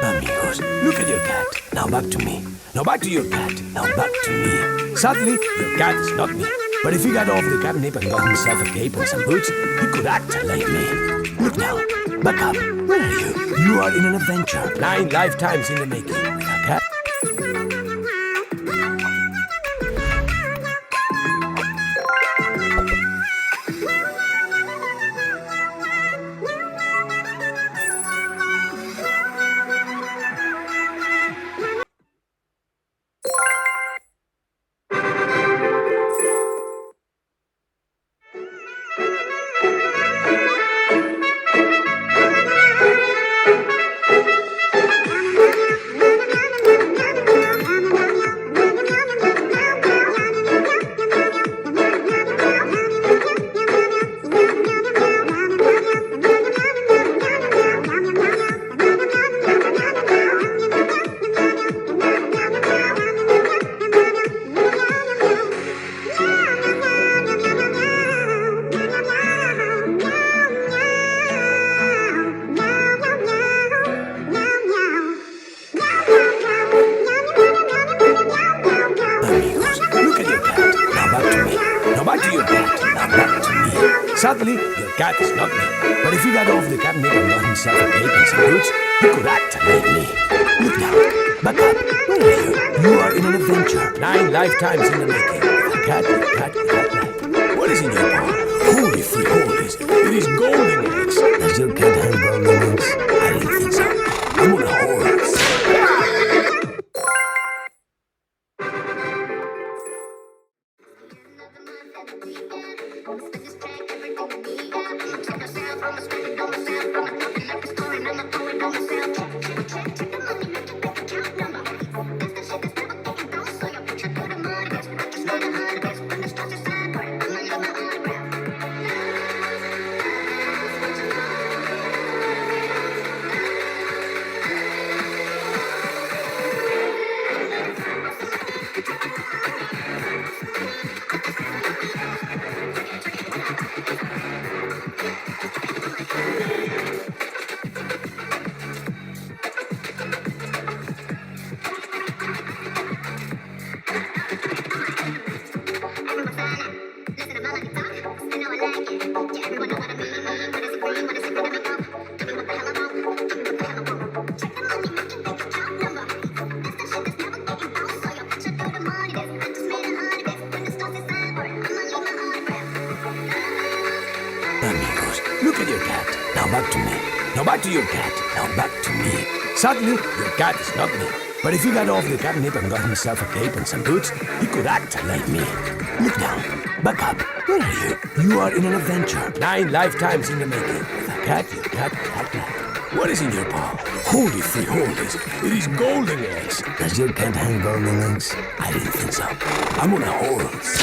Amigos, look at your cat. Now back to me. Now back to your cat. Now back to me. Sadly, your cat is not me. But if he got off the catnip and got himself a cape and some boots, he could act like me. Look now. Back up. Where are you? You are in an adventure. 9 lifetimes in the making. With a cat. Sadly, your cat is not me. But if he got off the catnip and got himself a cape and some boots, he could act like me. Look now. Back up. Where are you? You are in an adventure. 9 lifetimes in the making. With a cat. What is in your paw? Holy frijoles. It is golden eggs. Does your cat have golden eggs? I don't think so. I'm on a horse. Amigos, look at your cat. Now back to me. Now back to your cat. Now back to me. Sadly, your cat is not me. But if he got off the catnip and got himself a cape and some boots, he could act like me. Look now. Back up. Where are you? You are in an adventure. 9 lifetimes in the making. With a cat. What is in your paw? Holy frijoles. It is golden eggs. Does your cat have golden eggs? I didn't think so. I'm on a horse.